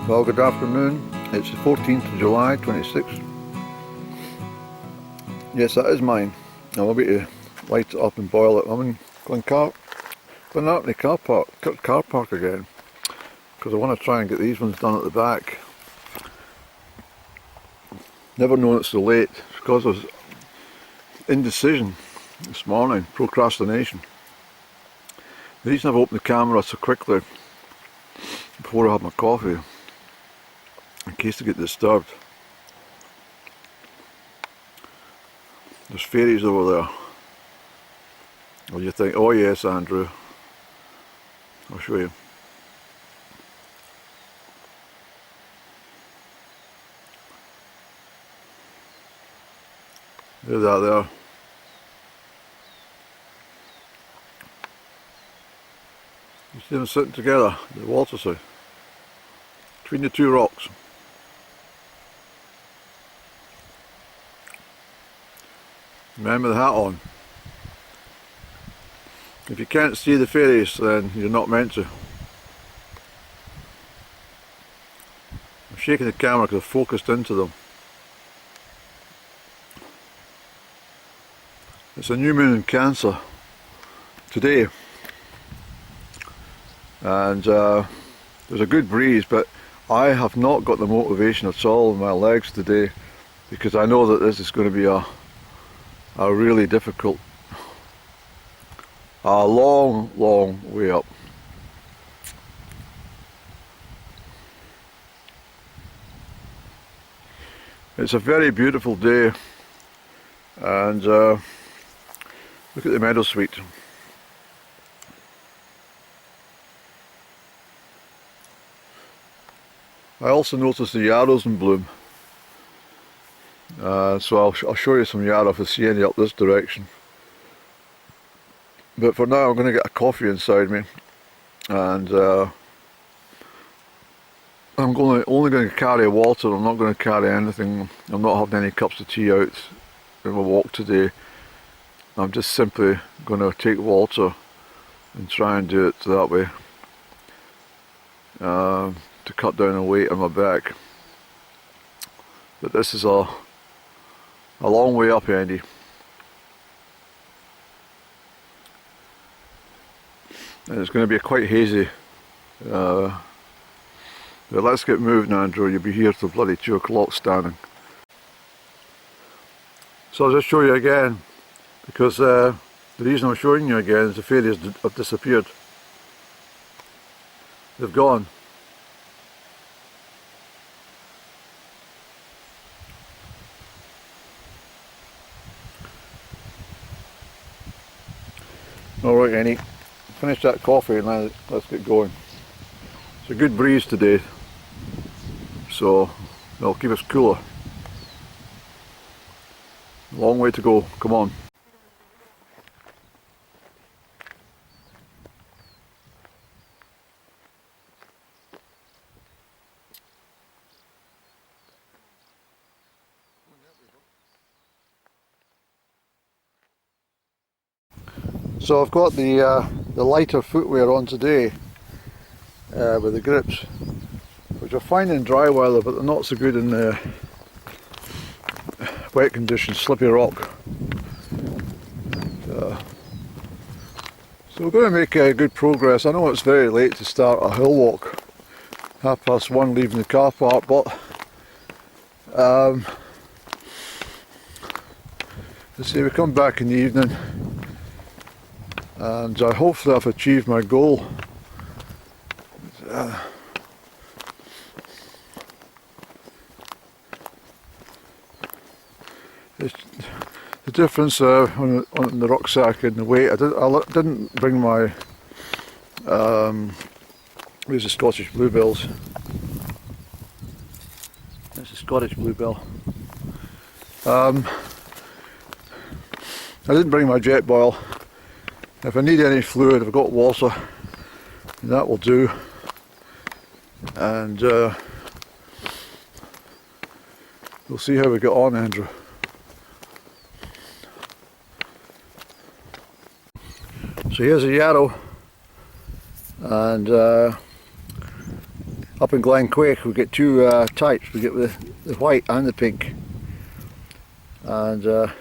Well, good afternoon. It's the 14th of July 26. Yes, that is mine. Now I'll be to light it up and boil it. I'm in Ghlinne car park again, because I want to try and get these ones done at the back. Never known it's so late. It's because of indecision this morning, procrastination. The reason I've opened the camera so quickly before I have my coffee, in case I get disturbed. There's fairies over there. Well, you think, oh yes, Andrew, I'll show you. There's that there. You see them sitting together, the water side, between the two rocks. Remember the hat on. If you can't see the fairies, then you're not meant to. I'm shaking the camera because I've focused into them. It's a new moon in Cancer today, and there's a good breeze, but I have not got the motivation at all in my legs today, because I know that this is going to be a really difficult, a long way up. It's a very beautiful day, and look at the meadowsweet. I also noticed the yarrows in bloom. So I'll show you some yarrow if I see any up this direction. But for now I'm going to get a coffee inside me, and I'm only going to carry water. I'm not going to carry anything. I'm not having any cups of tea out in my walk today. I'm just simply going to take water and try and do it that way, to cut down the weight on my back. But this is a long way up, Andy. And it's going to be quite hazy. But let's get moving, Andrew. You'll be here till bloody 2 o'clock standing. So I'll just show you again, because the reason I'm showing you again is the fairies have disappeared. They've gone. Alright, Annie, finish that coffee and let's get going. It's a good breeze today, so it'll keep us cooler. Long way to go, come on. So I've got the lighter footwear on today, with the grips, which I find in dry weather, but they're not so good in wet conditions, slippy rock. So we're going to make good progress. I know it's very late to start a hill walk, 1:30 leaving the car park, but let's see, we come back in the evening, and hopefully I've achieved my goal. The difference on the rucksack and the weight, I didn't bring my where's the Scottish bluebells? There's the Scottish bluebell. I didn't bring my jet boil. If I need any fluid, I've got water, and that will do. And we'll see how we get on, Andrew. So here's a yarrow, and Up in Ghlinne we get two types. We get the white and the pink, and the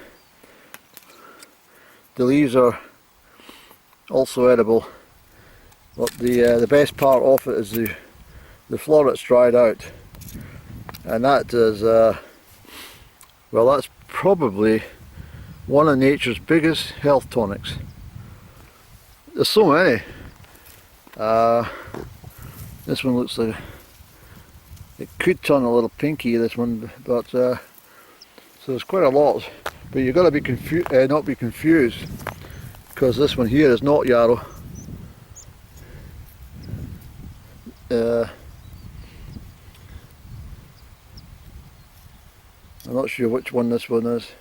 leaves are also edible, but the best part of it is the florets dried out, and that is well, that's probably one of nature's biggest health tonics. There's so many. This one looks like it could turn a little pinky, this one, but so there's quite a lot. But you've got to be not be confused, because this one here is not yarrow. I'm not sure which one this one is.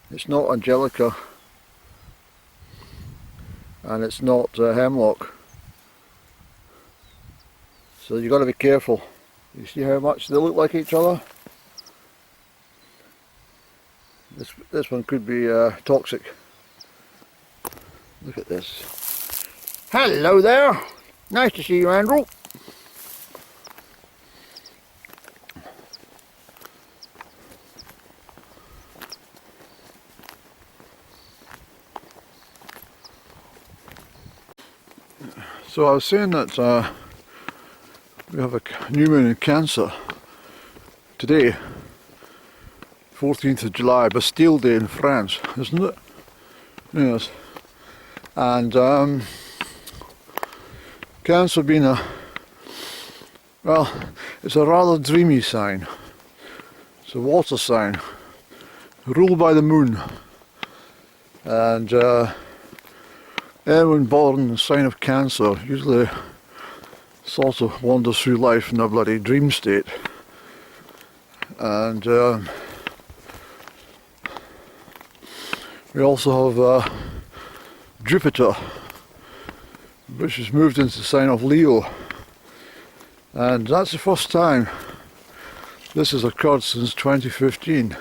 It's not angelica, and it's not hemlock. So you've got to be careful. You see how much they look like each other? This one could be toxic. Look at this. Hello there! Nice to see you, Andrew. So I was saying that we have a new moon in Cancer today, 14th of July, Bastille Day in France, isn't it? Yes. And Cancer being well, it's a rather dreamy sign. It's a water sign, ruled by the moon. And anyone born in the sign of Cancer usually sort of wanders through life in a bloody dream state. And we also have Jupiter, which has moved into the sign of Leo, and that's the first time this has occurred since 2015.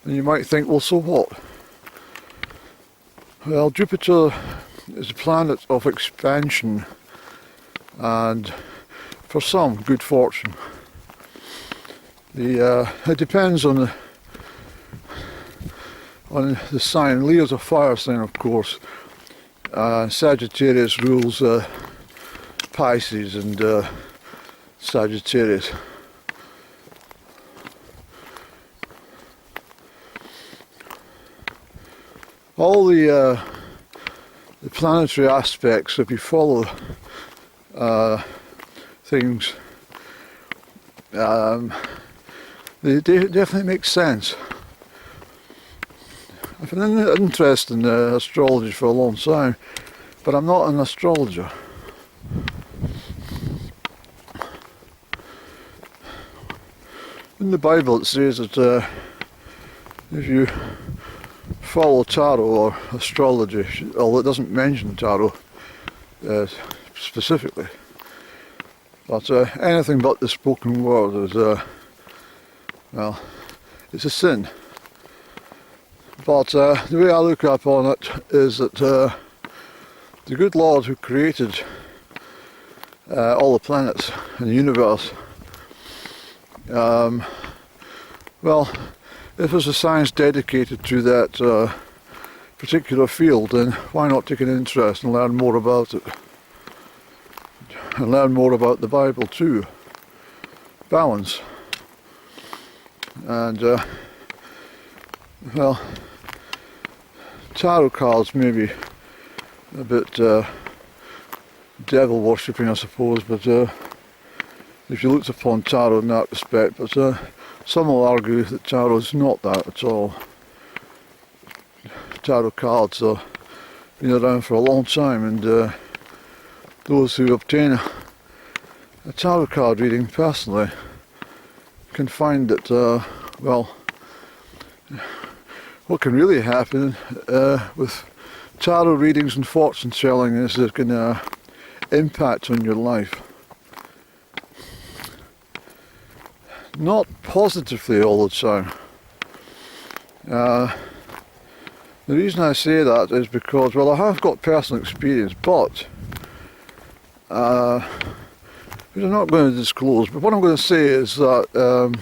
And you might think, well, so what? Well, Jupiter is a planet of expansion and, for some, good fortune. It depends on the sign. Leo's a fire sign, of course. Sagittarius rules Pisces and Sagittarius. All the planetary aspects, if you follow things, they definitely make sense. I've been interested in astrology for a long time, but I'm not an astrologer. In the Bible it says that if you follow tarot or astrology, although it doesn't mention tarot specifically, but anything but the spoken word is, well, it's a sin. But the way I look upon it is that the good Lord who created all the planets in the universe, well, if there's a science dedicated to that particular field, then why not take an interest and learn more about it? And learn more about the Bible too. Balance. And, well, tarot cards may be a bit devil worshipping, I suppose, but if you looked upon tarot in that respect, but some will argue that tarot is not that at all. Tarot cards have been around for a long time, and those who obtain a tarot card reading personally can find that, well, what can really happen with tarot readings and fortune telling is it can impact on your life. Not positively all the time. The reason I say that is because, well, I have got personal experience, but which I'm not going to disclose, but what I'm going to say is that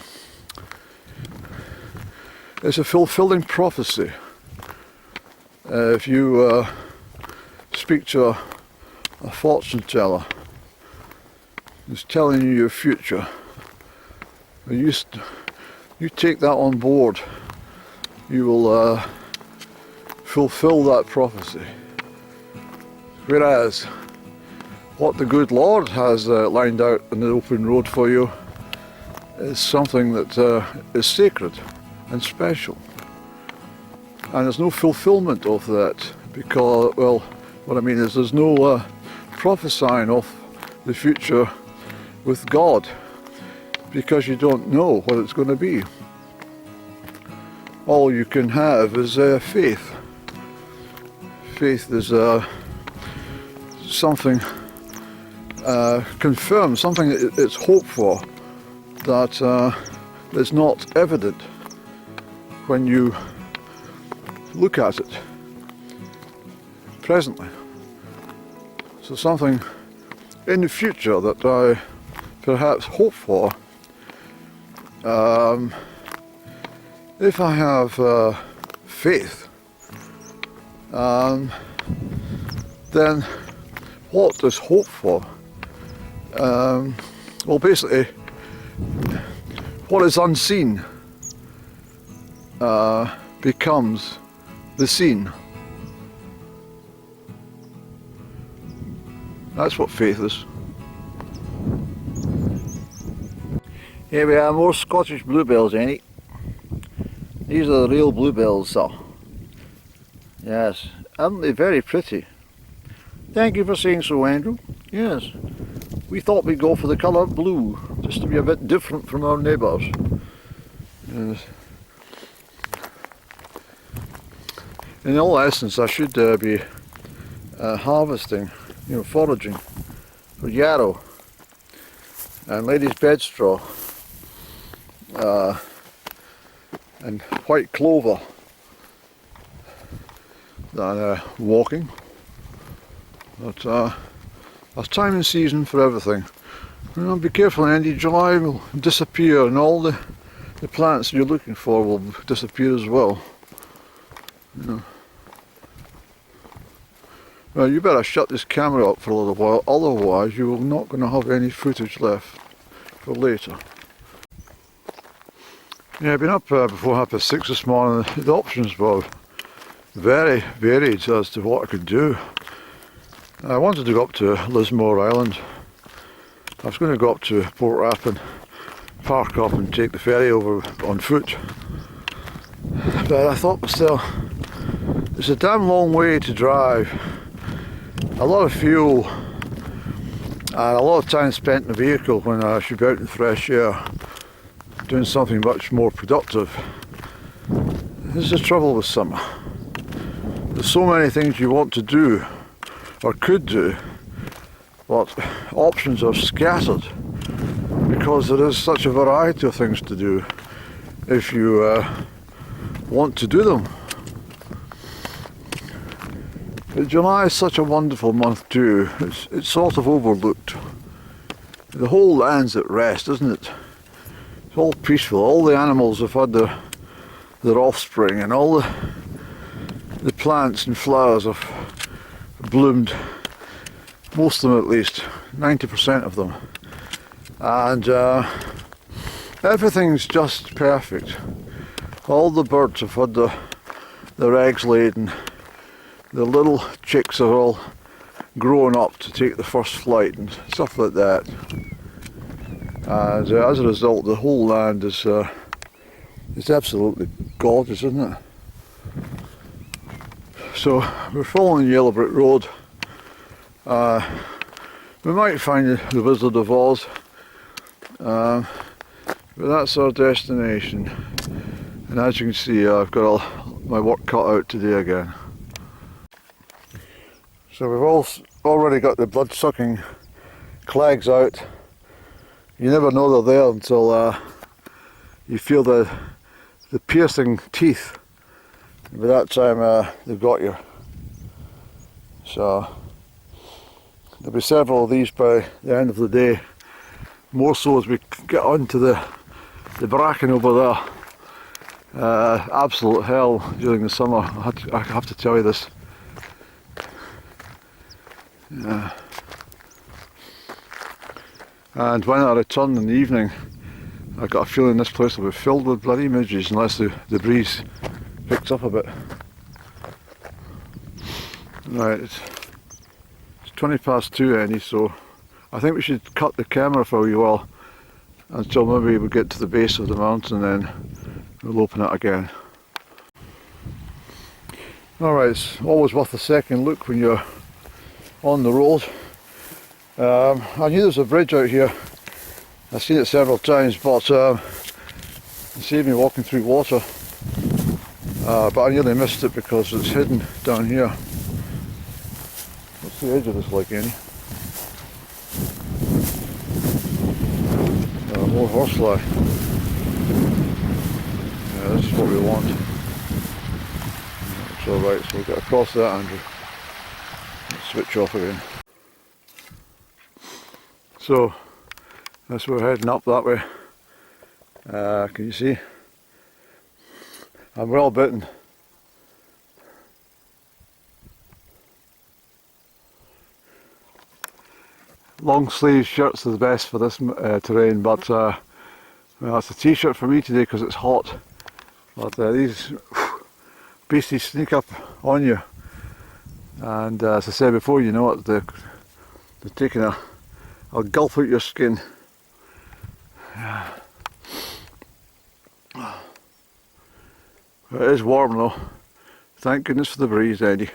it's a fulfilling prophecy. If you speak to a fortune teller who's telling you your future, you take that on board, you will fulfill that prophecy. Whereas what the good Lord has lined out in the open road for you is something that is sacred and special. And there's no fulfillment of that because, well, what I mean is there's no prophesying of the future with God because you don't know what it's going to be. All you can have is faith. Faith is something confirmed, something it's hoped for that is not evident when you look at it presently. So something in the future that I perhaps hope for. If I have faith, then what is hope for? Well, basically, what is unseen becomes the seen. That's what faith is. Here we are, more Scottish bluebells, ain't it? These are the real bluebells, sir. Yes, aren't they very pretty? Thank you for saying so, Andrew. Yes, we thought we'd go for the colour blue, just to be a bit different from our neighbours. Yes. In all essence, I should be harvesting, foraging for yarrow and lady's bedstraw and white clover than walking. But there's time and season for everything. Be careful, Andy. July will disappear and all the plants you're looking for will disappear as well. Well, you better shut this camera up for a little while, otherwise you're not going to have any footage left for later. Yeah, I've been up before 6:30 this morning. The options were very varied as to what I could do. I wanted to go up to Lismore Island. I was going to go up to Port Rapp and park up and take the ferry over on foot. But I thought myself, it's a damn long way to drive. A lot of fuel and a lot of time spent in the vehicle when I should be out in fresh air doing something much more productive. This is the trouble with summer. There's so many things you want to do or could do, but options are scattered because there is such a variety of things to do if you want to do them. But July is such a wonderful month too. It's sort of overlooked. The whole land's at rest, isn't it? It's all peaceful. All the animals have had their offspring, and all the plants and flowers have bloomed. Most of them, at least, 90% of them. And everything's just perfect. All the birds have had their eggs laid, and the little chicks are all grown up to take the first flight and stuff like that. And as a result, the whole land is absolutely gorgeous, isn't it? So we're following Yellow Brick Road. We might find the Wizard of Oz, but that's our destination. And as you can see, I've got all my work cut out today again. So we've already got the blood-sucking clags out. You never know they're there until you feel the piercing teeth. By that time they've got you. So there'll be several of these by the end of the day. more so as we get onto the bracken over there. Absolute hell during the summer, I have to tell you this. And when I return in the evening, I've got a feeling this place will be filled with bloody midges unless the breeze picks up a bit. Right, it's 20 past 2 Annie, so I think we should cut the camera for a wee while until maybe we get to the base of the mountain, then we'll open it again. Alright, it's always worth a second look when you're on the road. I knew there was a bridge out here. I've seen it several times, but it saved me walking through water. But I nearly missed it because it's hidden down here. What's the edge of this like, Annie? More horsefly. Yeah, this is what we want. It's alright, so we'll get across that, Andrew. Let's switch off again. So, that's where we're heading up that way. Can you see? I'm well bitten. Long sleeve shirts are the best for this terrain, but well, it's a t-shirt for me today because it's hot. But these beasties sneak up on you, and as I said before, you know what, they're taking I'll gulp out your skin. It is warm though. Thank goodness for the breeze, Eddie.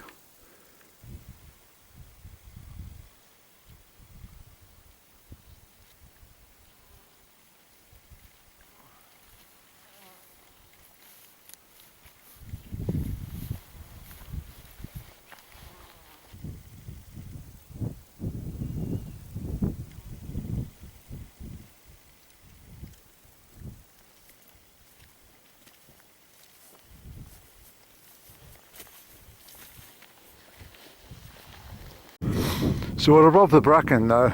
So we're above the bracken now,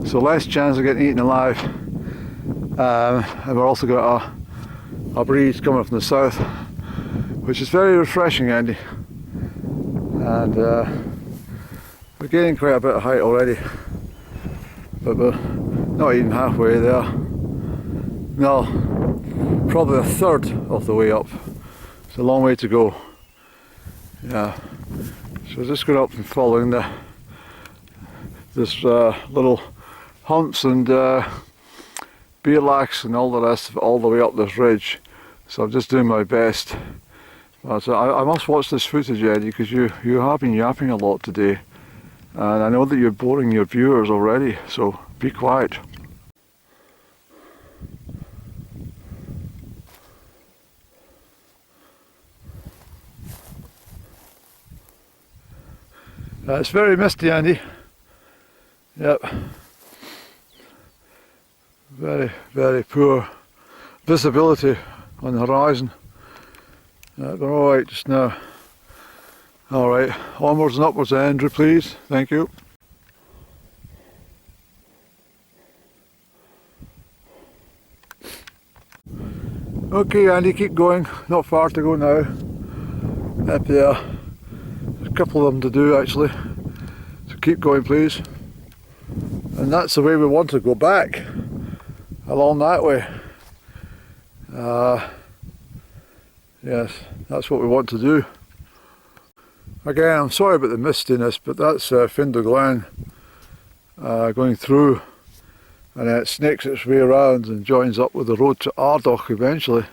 so less chance of getting eaten alive, and we're also got a breeze coming from the south, which is very refreshing, Andy, and we're gaining quite a bit of height already, but we're not even halfway there. No, probably a third of the way up. It's a long way to go. Yeah, so just going up and following this little humps and beerlacs and all the rest of it all the way up this ridge. So I'm just doing my best. But I must watch this footage, Eddie, because you have been yapping a lot today, and I know that you're boring your viewers already, so be quiet. It's very misty, Andy. Yep. Very, very poor visibility on the horizon. We're alright just now. Alright, onwards and upwards, Andrew, please. Thank you. Okay, Andy, keep going. Not far to go now. Up there. There's a couple of them to do actually. So keep going, please. And that's the way we want to go back, along that way. Yes, that's what we want to do. Again, I'm sorry about the mistiness, but that's Ghlinne going through, and it snakes its way around and joins up with the road to Ardach eventually.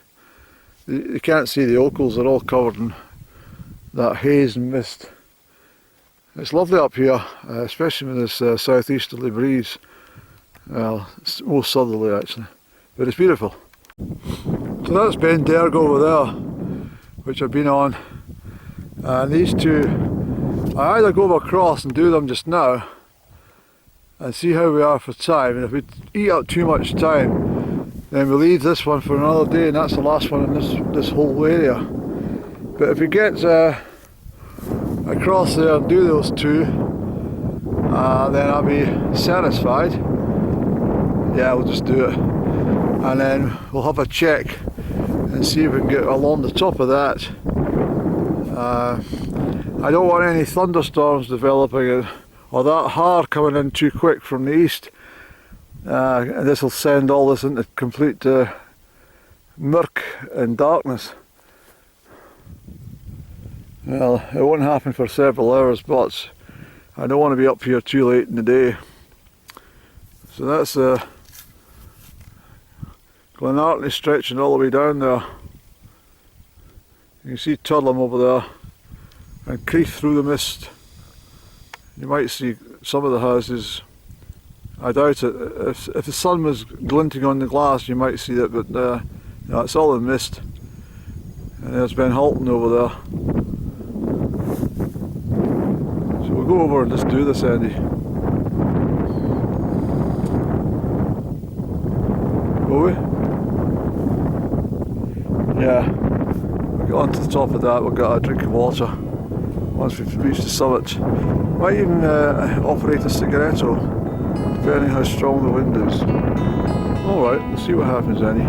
You can't see the ochels, they're all covered in that haze and mist. It's lovely up here, especially with this southeasterly breeze. Well, it's more southerly actually, but it's beautiful. So that's Ben Derg over there, which I've been on, and these two, I either go across and do them just now and see how we are for time, and if we eat up too much time then we leave this one for another day, and that's the last one in this whole area. But if we get across there and do those two, then I'll be satisfied. Yeah, we'll just do it. And then we'll have a check and see if we can get along the top of that. I don't want any thunderstorms developing or that har coming in too quick from the east. And this will send all this into complete murk and darkness. Well, it won't happen for several hours, but I don't want to be up here too late in the day. So that's Ghlinne stretching all the way down there. You can see Tudlem over there and Crieff through the mist. You might see some of the houses. I doubt it. If the sun was glinting on the glass you might see it, but no, it's all in mist. And there's Ben Halton over there. So we'll go over and just do this, Andy. Will we? Yeah. We'll get onto the top of that, we'll get a drink of water once we've reached the summit. Might even operate a cigaretto, depending how strong the wind is. Alright, we'll see what happens, Annie.